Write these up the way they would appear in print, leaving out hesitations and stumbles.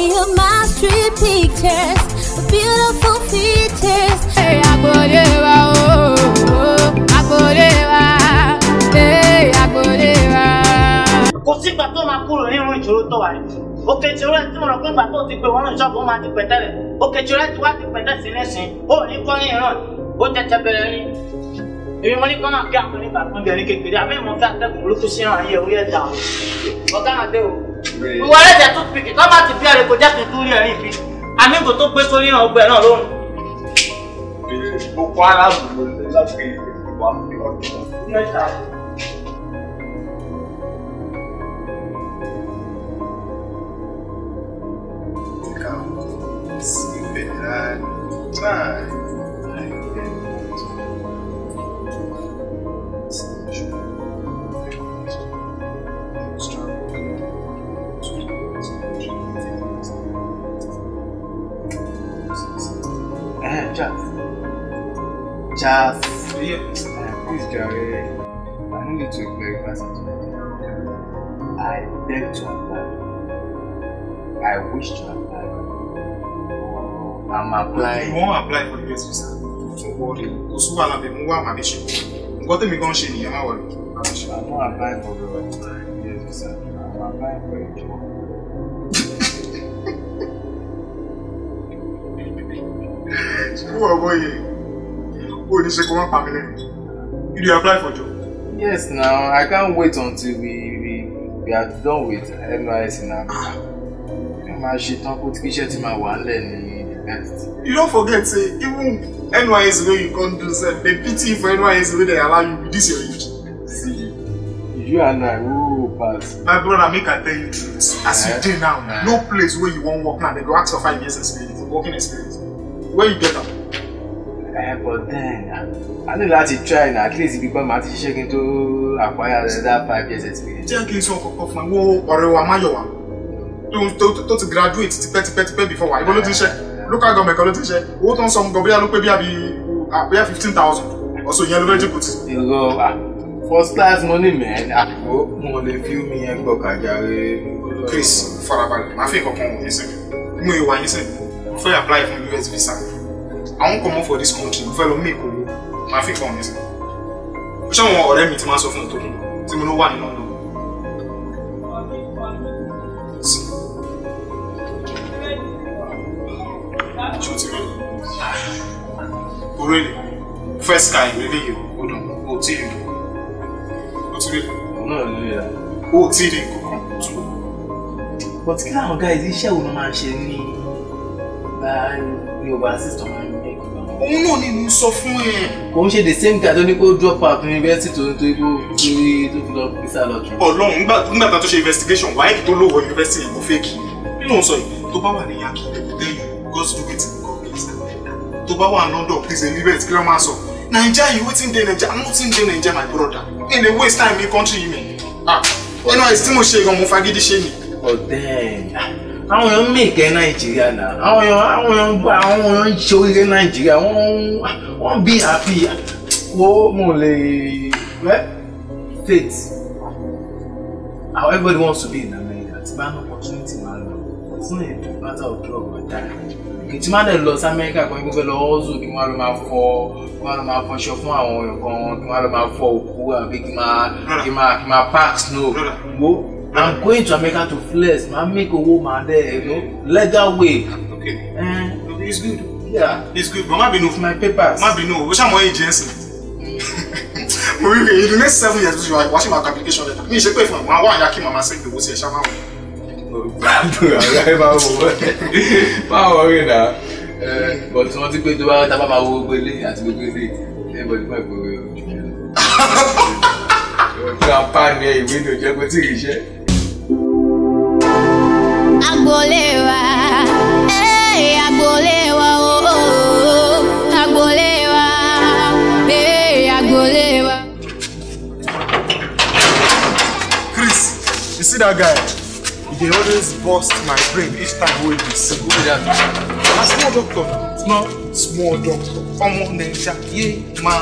me of my street pictures, with beautiful features. Hey, Agbolewa, oh, Agbolewa, hey, Agbolewa. Kò sígbà tó máa kúrò nínú ìṣòro tó wà yìí. Òkè ìṣòro ẹ̀ tí mo rò pé ìgbà tó ti pè wọ́n ní ṣọ́ọ̀bù ó máa ti pẹ̀ tẹ́lẹ̀. Òkè ìṣòro ẹ̀ tí wá ti pẹ̀ tẹ́sí lẹ́sìn. Ó ní kọ́ ní ìran. Ó tẹ́tẹ́ bẹ̀rẹ̀ ní. Èmi mo ní kọ́ máa kí àpò nígbà tó ń bẹ̀rẹ̀ kékeré. Àbẹ́ ìmọ̀ fẹ́ àtẹ́kùn burúkú sí ìran ayé orí ẹ̀dá. Ọ̀gá náà dé o. Ìwọ ẹlẹ́dẹ̀ tó pìkì tó bá ti bí ẹ̀rẹ̀ kò jẹ́ kí n tún rí ẹ̀rín ìbí. Àmì kò tó gbé sórí ìran ọgbẹ́ náà lóhùn. Boko Haram ló ń láti ìwà ọdún. See better time. Just please, Jerry. I need you to clarify something. I beg to apply. I wish to apply. I'm applying. You won't apply for the US visa. Don't worry. Because who will be more managing? Got me going to the worry. I'm not applying for the US visa. I'm applying for a job. Who are you? Who is the one family? Did you apply for a job? Yes, now I can't wait until we are done with NYSC now. My shit don't put kitchen to my one the best. You don't forget, say, even NYSC where you can't do that, they pity you for NYSC where they allow you with this your age. See, you and I will pass. My brother, make I tell you the truth. As you do now, no place where you won't work now, they go ask for 5 years experience, working experience. Where you get them? But then, I know that you try now, at least if you become a teacher to acquire that 5 years experience. Tell me something of my wo or Mayowa. To graduate before why? Look at government college. What on some Gobia look maybe 15,000 or so. You already put it. You go first class money, man. Oh, more than few me and go Chris, Farabal, I think upon you say. You want you say before you apply for US visa. I won't come out for this country. Follow me, I think on this. Which one want to meet myself on talking? So no one in London. Oh really? First guy, maybe you. Hold on. Oh, TV. What's really? No, yeah. Oh, TV. But now, guys, this show no man share ni. You assist on my make. Oh no, ni sọ fún ẹ. Kò ń ṣe the same guy tó ní kó drop out university tó fi lọ visa lottery. Ọlọ́run nígbà tó ṣe investigation wáyé tó lówó university ìbò fake. Kí ló ń sọ yìí? Tó bá wà ní Yankee, then you go to it. Tó bá wà London, please liberate kí ló máa sọ. Naija, you waiting there Naija. I'm not in there Naija, my brother. In the waste time in country you mean. Anyway, tí mo ṣe gan mo fagídí ṣe ni. But then, àwọn èèyàn make Nigeria now. Àwọn èèyàn ṣe oríire Nigeria. Wọ́n be happy. Mo lè faith. How everybody wants to be in America. It's about an opportunity, man. It's not a matter of drug or die. Tí máa dẹ̀ lọ sí America kan gbogbo lọ ọ́zù kí wọ́n lọ máa fọṣọ fún àwọn èèyàn kan kí wọ́n lọ máa fọ òkú àbí kí máa park snow. Wo I'm going to America to flex, man, make a woman there, you know, legal way. Okay. It's good. Yeah. It's good, but maybe no. My papers. Maybe no. Which am I agency? In the next 7 years, you are watching my application letter. Me, she pay for my one. Yaki mama say the say shama. Má worry now. But wọ́n ti pé tó bá tábà máa wo gbogbo ilé àti gbogbo ilé. Everybody máa gbogbo ojú. Grandpa ni ìwé ni ò jẹ́ kó tí ì ríṣẹ́. Agbolewa, Agbolewa, oh, Agbolewa, Agbolewa. Chris, you see that guy? He always bust my brain each time we see. Who is that? A small doctor. It's not small doctor. Omo Naija, ye ma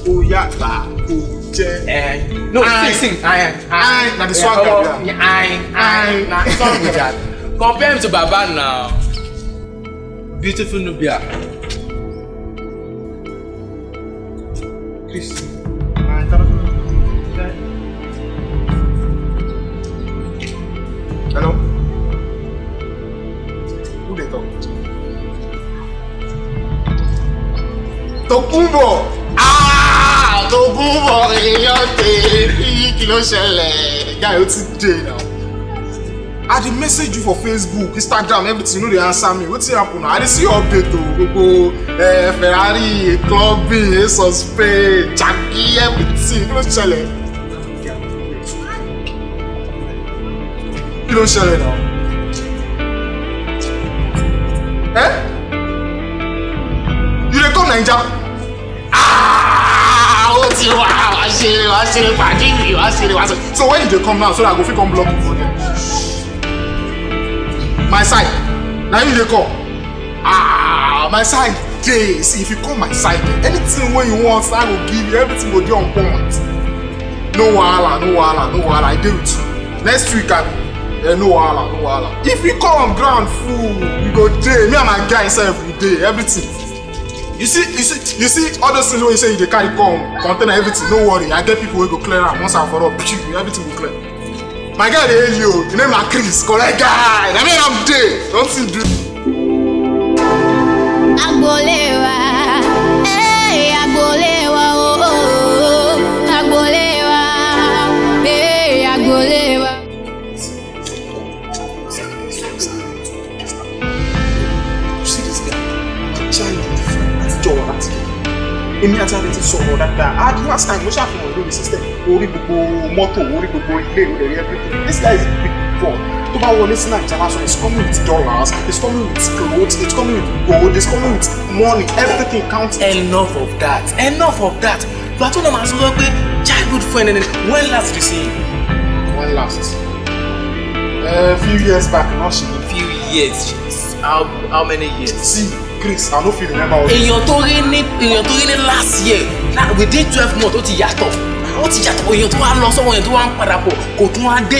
oya ba oje. No, sing. Na the swag guy. Na song with that. Compare him to Baba now. Beautiful Nubia. Please. Hello? Who they talk to? Tokumbo! Ah! Tokumbo! Kí ló ṣẹlẹ̀? Guy, what's it day now? I dey message you for Facebook, Instagram, everything. You know they answer me. What's happen now? I dey see your update o. Ferrari, clubbing, Asos Pay, Jackie, everything. Kí ló ṣẹlẹ̀? Kí ló ṣẹlẹ̀ now? You dey come Naija? So when you dey come now, so that I go fit come block you for them? My side. Now you dey come. My side dey. See, if you come my side, anything wey you want, I go give you. Everything go dey on point. No wahala. I dey with you. Next week, no wahala. If you come ground full, we go dey. Me and my guy sef we dey. Everything. You see, all those things when you say you dey carry come, container everything. No worry, I get people wey go clear am once and for all. Everything go clear. My guy dey hail you. The name na Chris, correct guy. I mean I'm dey. Don't see do. Agbolewa, Agbolewa, oh, Agbolewa, Agbolewa. You see this guy? Child different. That's John. That's him. Èmi àti àti ti sọ̀rọ̀ dáadáa. The last time, mo ṣàfihàn lórí system. Orí gbogbo mọ́tò, orí gbogbo ilé, orí everything. This guy is a big boy. Tó bá wọlé sí Naija, it's coming with dollars, it's coming with clothes, it's coming with gold, it's coming with money, everything counts. Enough of that. But I told him I was like, childhood friend, and then when last did you see him? When last? A few years back, not she. A few years. How many years? See, Chris, I don't feel remember all this. Èèyàn tó rí ní last year. Within 12 months, ó ti yàtọ̀. Èèyàn tó wá lọ sọ́wọ́ èèyàn tó wá ń padà bọ̀. Kò tún wá dé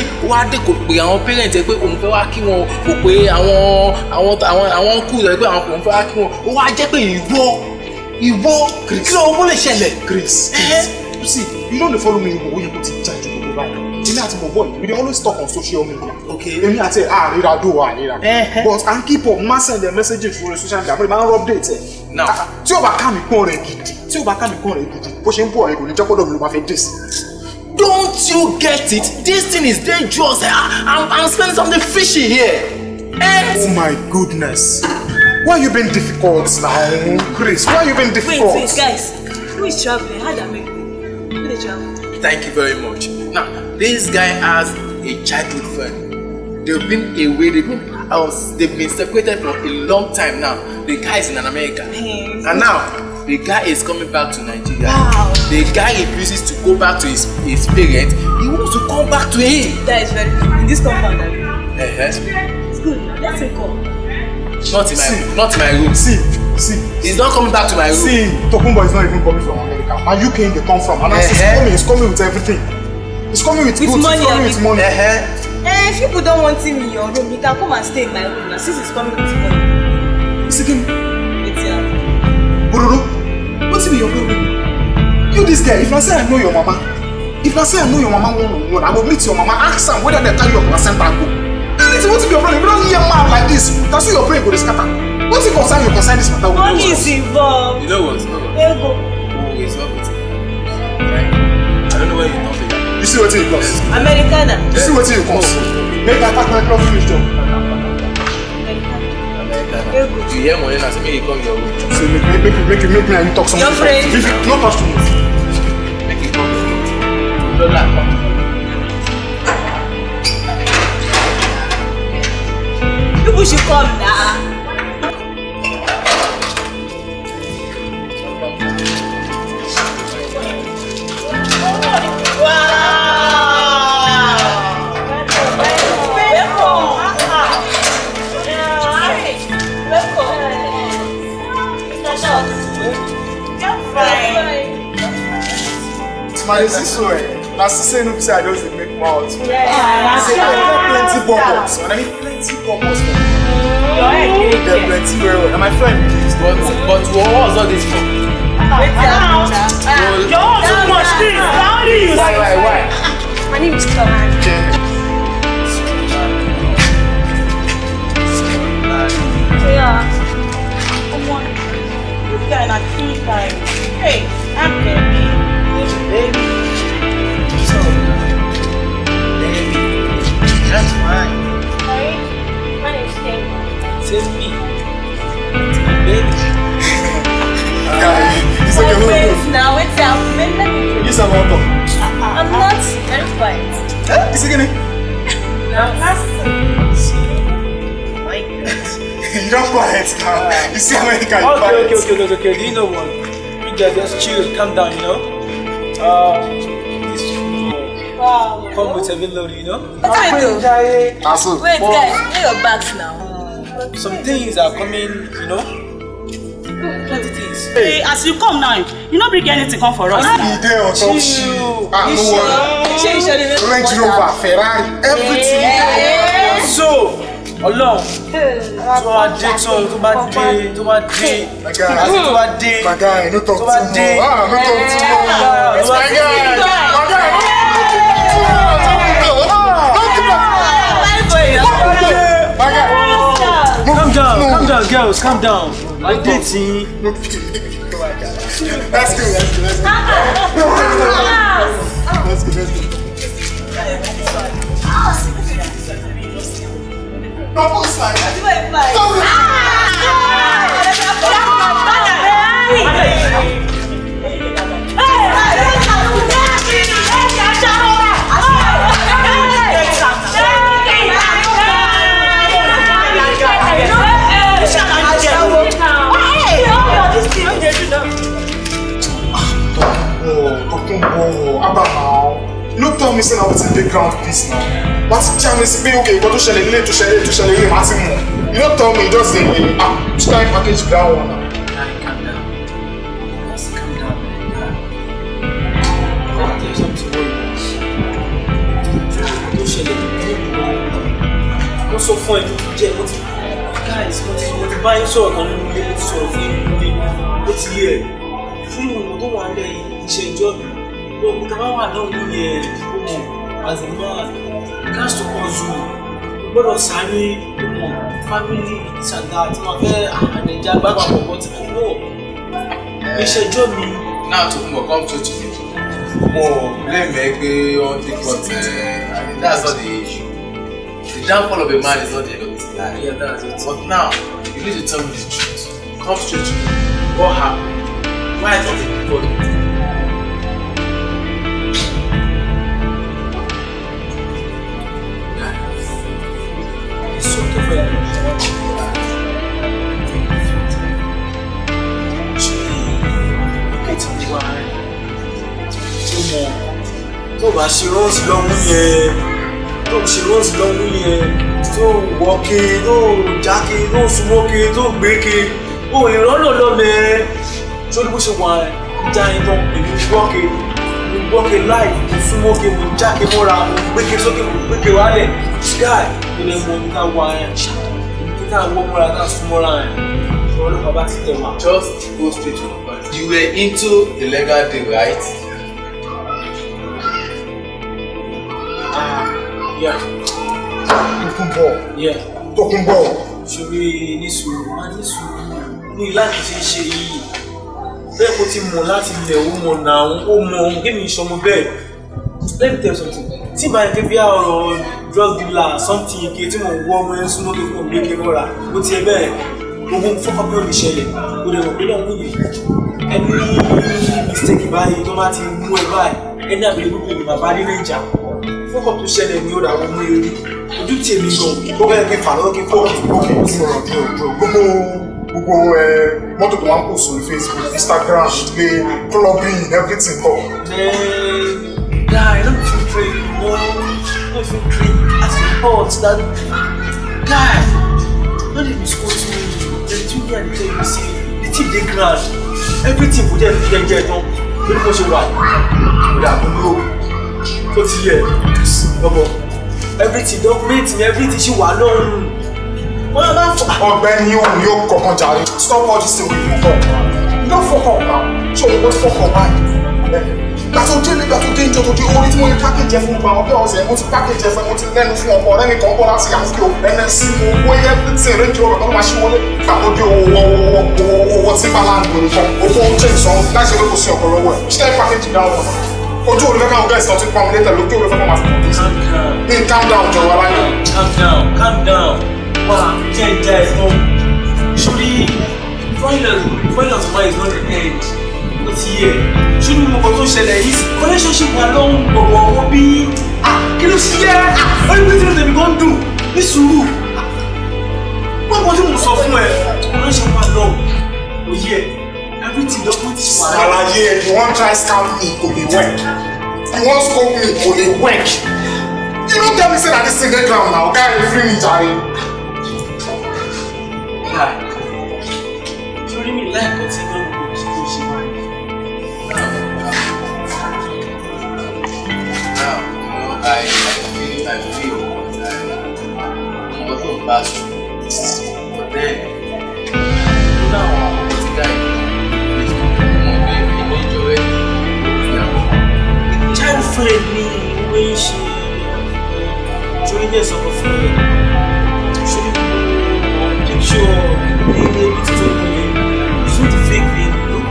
kò pé àwọn parents ẹ pé òun fẹ́ wá kí wọn. Kò pé àwọn kú rẹ̀ pé àwọn òun fẹ́ wá kí wọn. Ó wá jẹ́ pé ìwọ kí ló lè ṣẹlẹ̀? Chris, you see, you don't follow me ìwọ yẹ kó ti jáde gbogbo báyìí. Èmi àti Bobo, we dey always talk on social media. Okay. Èmi àti àríra but I keep up, ma send their messages through social media. Ma update ẹ. Now, tí o bá ká mi kún rẹ̀ gidi, bó ṣe ń bọ̀ rẹ̀ kò ní jẹ́ kọ́dọ̀ mi ló máa fẹ́ dé sí. Don't you get it? This thing is dangerous. I'm spending something fishy here. Oh my goodness. Why you been difficult now, Chris? Why you been difficult? Wait, guys. Who is traveling? How did I make it? Who is traveling? Thank you very much. Now, this guy has a childhood friend. They've been away, they've been separated for a long time now. The guy is in America. And now, the guy is coming back to Nigeria. Wow. The guy refuses to go back to his parents. He wants to come back to him. That is very good. In this compound, It's good. Let's him come. Not in my room. See. He's not coming back to my room. See, Tokumbo is not even coming from America. And UK they come from. And he's coming with everything. He's coming with goods, money. He's coming with money. If people don't want him in your room, he can come and stay in my room now. Since he's coming with money. See him. It's Bororo, what's in your problem? You this guy, if I say I know your mama, I will meet your mama, ask her whether they carry your placenta go. Anything, what's in your problem? If you don't hear man like this, that's why your brain go to scatter. What's it concern you concern this matter? Money is involved. You know what? Ego. Oh, it's not with right? I don't know where you come from. You see what it costs? Americana. You see what it costs? Make I pack my clothes finish job. You hear money now, so make you come your room. So make me and you talk something. Your friend. If you no touch to me. Make you come your room. Don't laugh. People should come now. My sister, that's the same say I don't make mouth. Yeah. I say I plenty bubbles. plenty purpose for me. Your head dey plenty very well. And my friend But what was all this for? Your own too much things. How do you say? Why? My name is Karan. Yeah. Come on. This guy not cool guy. Hey, I'm baby. baby. So, baby. That's fine. Sorry, my name's Tim. Tell me. Baby. It's like a little Wait now, wait now. Let me. You sound like I'm not very quiet. Is it gonna? Now, My God. You don't quiet now. You see how many guys Okay. Do you know what? You guys just chill, calm down, you know? This wow. come with heavy load, you know? What are you doing? Asu. Wait, guys, lay your bags now. Some things are coming, you know? Plenty things. Hey, as you come now, you not bring anything come for us. He there on top shit. No worry. Range Rover, Ferrari, everything. So, Ọlọ́run tó bá dé tó bá dé My guy, àti tó bá dé my guy, no talk too tó bá dé much. No talk too much. It's my guy. My guy. Calm down, girls, calm down. My dating. Let's go. Double side. No tell me say na wetin dey ground peace now. What's the chance pé okay, nǹkan tó ṣẹlẹ̀ nílé tó ṣẹlẹ̀ yìí máa ti mọ̀. You no tell me just dey which kind package be that one now. Calm down. Just calm down. I'll tell you something more. Tó ṣẹlẹ̀ wọ́n sọ fún ẹ tó jẹ́ guys mo ti bá yín sọ̀rọ̀ kan nínú ilé mo ti sọ̀rọ̀ fún yín pé ó ti yẹ fún ìwọ̀n tó wà lẹ́yìn iṣẹ́ ìjọ mi. Lọ́wọ́ tó bá wà náà ní yẹn ó mọ̀ as a man gas to consume gbọ́dọ̀ sáré ó mọ̀ family ìsàdá tí wọ́n fẹ́ àdéjà gbàgbà pọ̀pọ̀ tí kò lò iṣẹ́ ìjọ mi. Now to come to mo blame me pé all the but that's not the issue. The downfall of a man is not the end of his life. Yeah, that's it. But now you need to tell me the truth. Come straight to me. What happened? Why is not the people? Tó bá ṣe rọ́ọ̀sì lọ́mú yẹn tó ṣe rọ́ọ̀sì lọ́mú yẹn tó wọ́ọ̀kì tó jákè tó súnmọ́kì tó gbékè ó lè rọ́nà lọ́mẹ́ tó ní bó ṣe wà já yẹn tán èmi wọ́ọ̀kì láì mo súnmọ́kì mo jákè mọ́ra mo gbékè sókè mo gbékè wálẹ̀ sky tó lè mọ níta wà yẹn níta wọ́ mọ́ra níta súnmọ́ra yẹn ọlọ́pàá bá ti tẹ̀ wá. Just go straight to the point. You were into the legal thing, right? Yeah. Tokunbo. Ṣorí nísùúrù, máa nísùúrù ní láti ṣe yìí. Bẹ́ẹ̀ kó ti mọ̀ láti ilẹ̀ ó mọ̀ náà, ó mọ̀ kí ni ìṣọmọ bẹ́ẹ̀. Let me tell you something. Tí bá yẹn bí ọ̀rọ̀ drug dealer something ike tí mo wọ́ ọmọ yẹn súnmọ́ tó fún òun gbé mọ́ra, ó ti ẹ bẹ́ẹ̀ gbogbo fọ́kàn bí ó lè ṣẹlẹ̀, ó lè rò pé náà wúyè. Ẹni mistake báyìí tó bá ti mú ẹ báyìí, ẹni àbẹ̀lẹ̀ gbogbo ìgbìmọ̀ bá dé Nàìjà. Fọ́kàn tó ṣẹlẹ̀ ni ó dà wọ́n mú eré. Ojú tí èmi gan, ó bẹ́ẹ̀ kí n fà lọ́wọ́ kí n fọ́ọ̀kì. Gbogbo mọ́tò tó máa ń post on Facebook, Instagram, ilé clubbing, everything kọ. Guy, don't feel free, don't feel free. As a report that guy, don't even scold me. The two guys tell you see, the tip dey grand. Everything for them get done. Very much why. But I don't know. What here? Everything, don't meet me, everything she want alone. Ọ̀gbẹ́ni yóò kọ̀kan jàre. Stop all this thing with you talk. You don't fuck up now. So you go fuck up báyìí. Gbàtò dé ìjọ tó dé orí tí mo ní pákéjì fún ọgbà ọ̀gá ọ̀sẹ̀ mo ti pákéjì fún mo ti lẹ́nu fún ọkọ̀ ọ̀rẹ́ mi kan bọ́ láti yàtọ̀ kí o NSC mo wó yẹ tí èrè jọ ọ̀rọ̀ tó máa ṣí wọlé. Gbàtò dé owó tí bá láàrin lórí kan. Owó oúnjẹ ìsọ̀n láti ṣe kò sí ọ̀pọ̀ lọ́wọ́ ẹ̀. Ṣé pákéjì dáhùn ọ̀nà? Ojú òrùlé káwọn guys náà ti pa mi létẹ̀ lójú òrùlé fún ọmọ àti ọmọ. Calm down jọ wá láyé. Calm down. Wà á jẹ́ ìjà ẹ̀fọ́. Ṣorí violence of mine is not the end. Ó ti yẹ. Ṣorí mo kàn tó ṣẹlẹ̀ yìí. Relationship wa ló ń bọ̀wọ̀ wọ́n bí. Kí ló ṣe yẹ? Ó ní pé tèmi kan dùn ní sùúrù. Wọ́n kàn tí mo sọ fún ẹ. Relationship wa lọ. Ó yẹ. Everything don put it right. Alaye, you wan try scam me, go dey work. You wan scope me, go dey work. You no tell me say na this thing dey ground now, guy dey free me jare. Guy, torí mi láìpẹ́ tí wọ́n ń gbé kí ló ṣe wá. Now, I feel what to pass through. But then, now, this guy. Child friend me when she joined us on the phone. She picture it's not the fake thing, you know?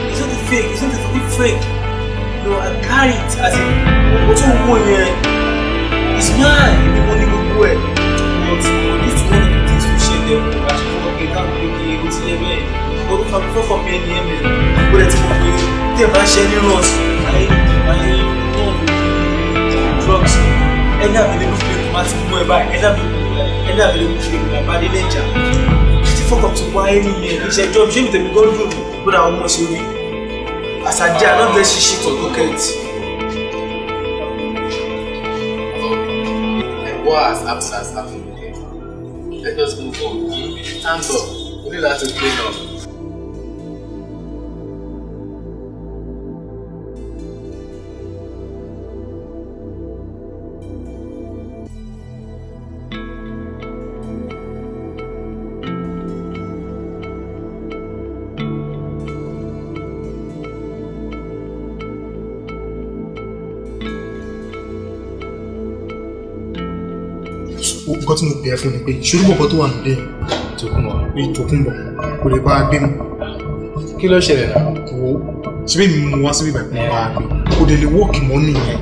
It's not the fake. No, I carry it as in what you want here. It's mine, the money will go away. But this one of the things we share them, I can't be able to hear me. But if I'm for me, but it's they are sharing us. I drugs. And I'm able to make massive more by and I'm able to make my body nature. If you fuck up to why me, it's a job. Jim, they go through, but I almost you. As I did, I don't get shit or pocket. What has happened here? Let us move on. Stand up. We need to clean up. Nǹkan tí mo pè é fún ni pé ṣorí bọ̀bọ̀ tó wà nílé Tòkunbọ̀ kò lè bá a gbé mu. Kí ló ṣẹlẹ̀ náà? Wo ṣe bí mi mú wá síbí ìgbà pé bá a gbé kò dé lè wọ́ọ̀kì mọ́ nìyẹn.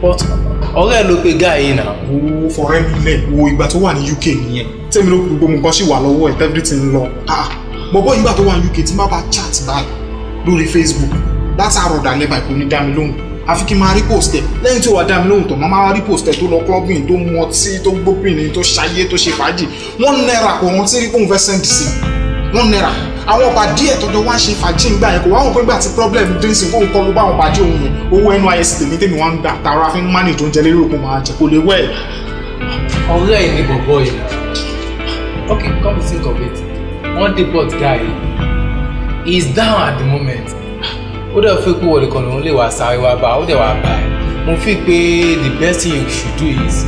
But ọ̀rẹ́ ló pe guy yìí náà. Wo fọ̀rẹ́ mi lẹ̀ wo ìgbà tó wà ní UK nìyẹn. Tẹ́mi ló gbogbo nǹkan ṣì wà lọ́wọ́ ẹ̀ everything lọ. Bọ̀bọ̀ ìgbà tó wà ní UK tí má bá chat báyìí lórí Facebook látàárọ̀ dalẹ́ báyìí kò ní dá mi lóhùn. Àfi kí n máa rí post ẹ̀ lẹ́yìn tí ó wà dá mi lóhùn tán máa rí post ẹ̀ tó lọ clubbing tó mu ọtí tó gbóbìnrin tó ṣayé tó ṣe fàájì £1 kò wọ́n tí rí kóun fẹ́ send sí £1. Àwọn ọba díẹ̀ tọjọ́ wá ṣe fàájì ń gbà yẹn kò wá wọn pé gbà tí problem dé sí kóun kọ́ ló bá wọn bàjẹ́ òun yẹn owó NYSC tèmi wá ń gbà tààrà fi ń manage oúnjẹ lérí òkú máa jẹ kò lè wẹ̀. Ọ̀rẹ́ ẹ̀ ní bọ̀bọ̀ yìí náà. Okay, come to think of it. One deport guy is down at the moment. Ó dẹ̀ fẹ́ kó wọlé kan lòun lè wá sáré wá bá ó dẹ̀ wá bá ẹ̀. Mo fi pé the best thing you should do is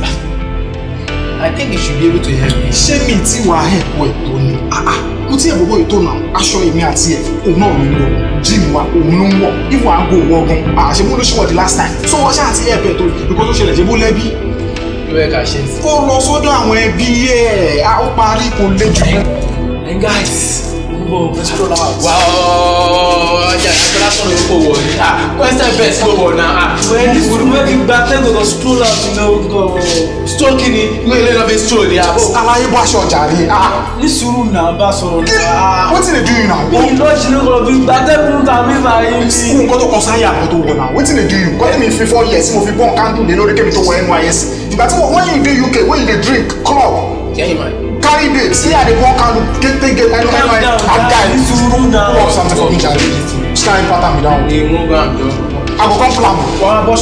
I think you should be able to help me. Ṣé mi tí wàá ẹ̀kọ́ ẹ̀ tó ni? Mo ti ẹ̀bọ̀bọ̀ ètò náà aṣọ èmi àti ẹ̀ òun náà ló ń lọ jíìmù wa òun ló ń wọ̀ ìwọ àgọ́ òwò ọgàn àṣemú ló ṣe wọ̀ the last time so wọ́n ṣáà ti ẹ̀bẹ̀ tó nǹkan tó ṣẹlẹ̀ ṣe bó lẹ́bí. Ló yẹ ká ṣe é sí. Kó lọ sọ́dọ̀ àwọn ẹbí ẹ̀ ó parí kò lè jù. And guys, wow, ọjà ìgbàlá sọ̀rọ̀ yóò kó wọ̀ ni. Question best ló wọ̀ náà. where the back then go stroll out, you know, go Stroll kini, ìwé ilé lọ fi stroll ni àbò. Aláyé bó aṣọ ọjà rí. Ní sùúrù náà bá sọ̀rọ̀ náà. Wetin dey do you now? Bí lọ́ọ̀ṣì ló kọ̀ bí gbàtẹ́kùn tàbí báyìí. Kú nǹkan tó kọ sáyà àpò tó wọ̀ náà. Wetin dey do you? Kọ́lé mi fi 4 years mo fi bọ́n kándù lé lórí kémi tó wọ NYSC. Ìgbà tí when you dey UK, when you dey drink club. Kẹ́yìn máa. Carry babes, see how they walk and get and guy, pull up something for me, Charlie. Sky pattern me down. I go come plan. I go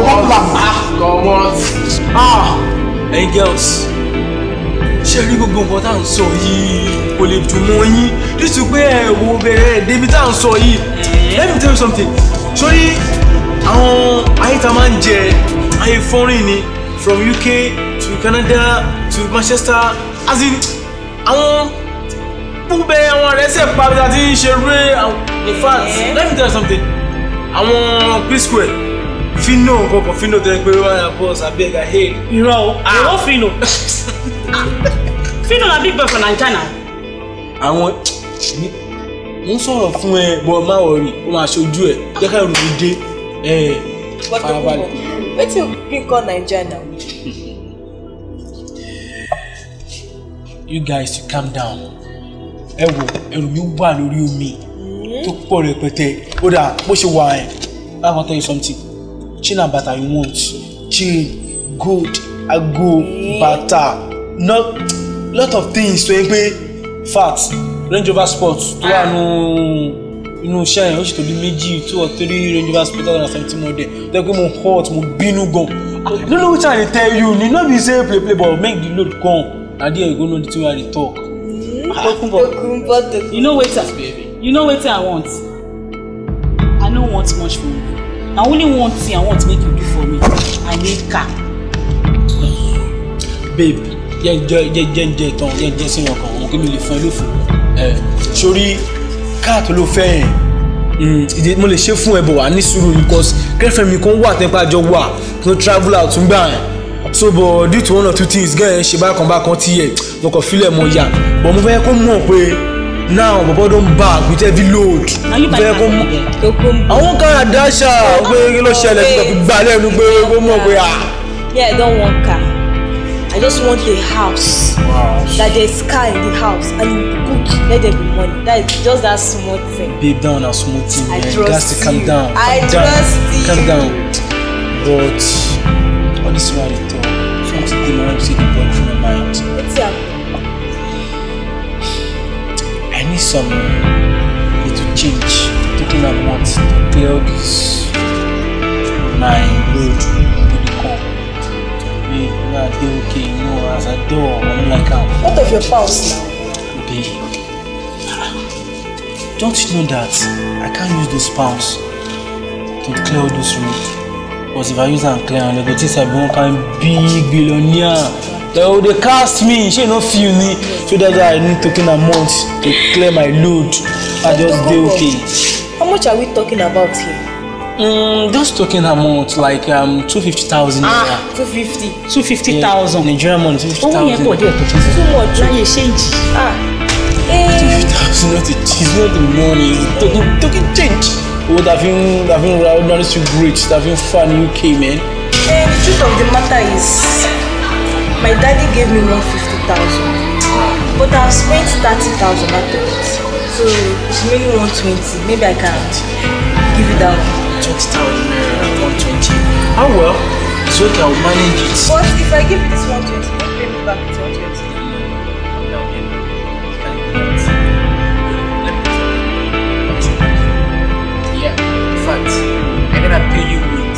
come plan. Come on. Hey girls, ṣé rí gbogbo nǹkan tá à ń sọ yìí kò lè dùn mọ́ yín nítorí pé ẹ wo bẹ̀rẹ̀ débi tá à ń sọ yìí. Let me tell you something. Sórí àwọn ayé tá a máa ń jẹ ayé foreign ni from UK to Canada to Manchester as in àwọn púpẹ̀ àwọn rẹ̀ ṣe pa bí a ti ń ṣe ré in fact let me tell you something àwọn P-Square Fino nǹkan Fino tẹ́ pé wọ́n yà boss abeg I hail. Irọ́ o ìwọ Fino Fino na big boy for Naija na. Àwọn mo ń sọ̀rọ̀ fún ẹ bọ́ má wọ̀rí ó máa ṣojú ẹ̀ jẹ́ ká ìròyìn dé farabalẹ̀. Wetin you been call Naija now? You guys to calm down. Ẹ wo ẹrù mi wà lórí omi tó pọ̀ rẹpẹtẹ ó dà bó ṣe wà ẹ̀ I wan tell you something chain and bata you want chain gold ago bata not lot of things tó yẹ pé fat Range Rover Sport tó wà nínú iṣẹ́ yẹn ó sì tó bí méjì 2 or 3 Range Rover Sport 2017 model tó yẹ pé mo hot mo bínú gan no know wetin I dey tell you ni no be say play but make the load come na there you go know the thing wey I dey talk. Tokunbo. You know wetin I want? I no want much from you. Na only one thing I want make you do for me. I need car. Babe, jẹ́ tán jẹ́ sínú ọkàn òun kí mi lè fún ẹ lófin. Sórí káà tó ló fẹ́ yẹn mo lè ṣe fún ẹ bọ̀ wá ní sùúrù because girlfriend mi kan wà tẹ́pẹ́ àjọ wà tó travel out ń gbà yẹn. So but due to one or two things gẹ́gẹ́ ṣe bákan tí yẹ mo kàn fílẹ̀ mọ́ ya but mo fẹ́ kó mọ̀ pé now bọ̀bọ̀ don back with heavy load. Mo fẹ́ kó mọ̀ àwọn kan àdáṣà pé kí ló ṣẹlẹ̀ tí kò fi gbà lẹ́nu pé kó mọ̀ pé Yeah, I don't want car. I just want a house. Wow. That there's car in the house and good, let there be money. That is just that small thing. Babe, down a small thing. I Man. trust Gas to calm you. down. I trust you. Calm down. But all this while they talk, something came around to the point from my mind. What's happening? I need some little change. Taking a month to clear all this my load to the car. Babe, I do okay, you know, as I do, I don't like how. What of your pounds now? Babe, don't you know that I can't use those pounds to clear all those roads? Because if I use them clear, they go think I be one kind big billionaire. They cast me, she no feel me. So that's why I need taking a month to clear my load. I just do okay. How much are we talking about here? Just talking amount like 250,000. 250. 250,000. Nigerian money 250,000. Owó yẹn pọ̀ díẹ̀ tó kí n Too much. láyé change. 250,000 not the money. It's talking change. Oh, that been ordinary to great. That been fun UK, man. The truth of the matter is, my daddy gave me 150,000, but I've spent 30,000 out of it. So it's mainly 120. Maybe I can give you that one. 20,000 naira, 120. How well? It's okay, I'll manage it. But if I give you this 120, you pay me back this 120. Yeah, in fact, I'm gonna pay you with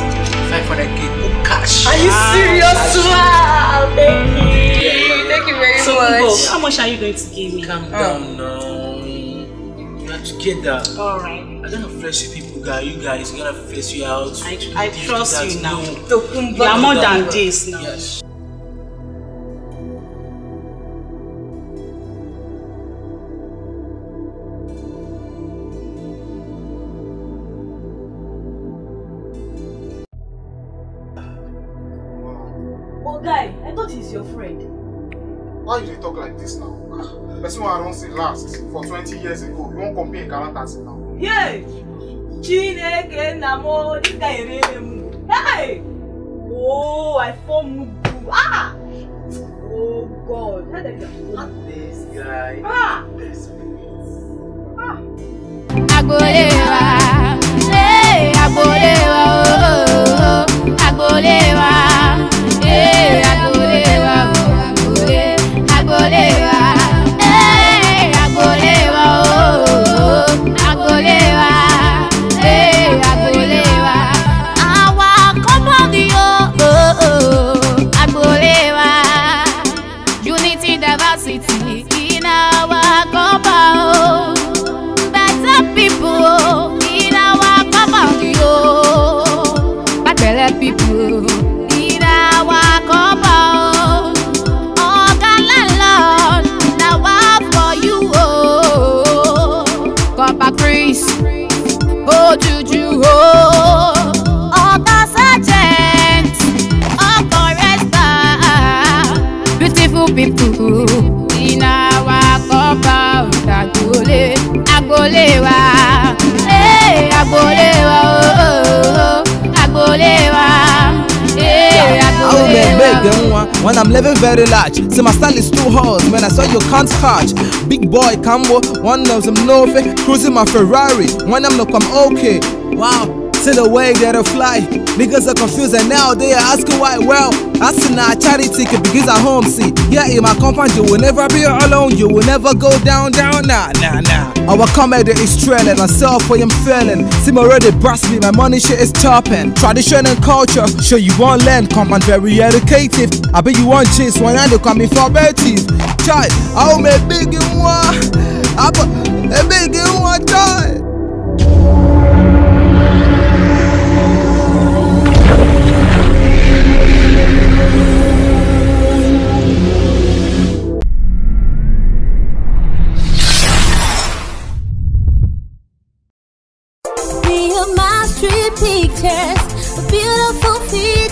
500k cash. Are you serious? Wow, thank you. Thank you very much. How much are you going to give me? Calm down now. We are together. Alright. I'm gonna flex you people, guys. You guys gonna flex you out. I trust you now. Tokunbo. You are more than this now. Yes. Oh, guy, I thought he's your friend. Why you dey talk like this now? Person wey I don see last for 20 years ago, you wan compare Galatasaray now? Hey! Chineke namo, this guy really. Hey! Oh, I fall mudu. Ah! Oh God, how did you? This guy. Ah! Agbolewa, agbolewa, agbolewa, agbolewa, agbolewa, agbolewa, agbolewa, agbolewa. Àwa kọ́mọ́dé agbolewa, unity diversity in our compound. People in our compound, people in our compound. Oh, Galala, when I'm living very large. See my style is too hot, man, I saw you can't catch. Big boy combo, one of them no fit, cruising my Ferrari, when I'm not come okay. Wow. See the way that I fly, niggas are confused and now they are asking why. Well, I see now charity ticket because I home see. Yeah, in my compound you will never be alone, you will never go down, nah. Our comedy is trailing, I sell for him feeling. See me already brass me, my money shit is chopping. Tradition and culture, sure you won't learn, compound very educative. I bet you want chase when I look at me for better. Child, I'll make big in one, I put a big in one child. Be a mastery pictures, a beautiful feature.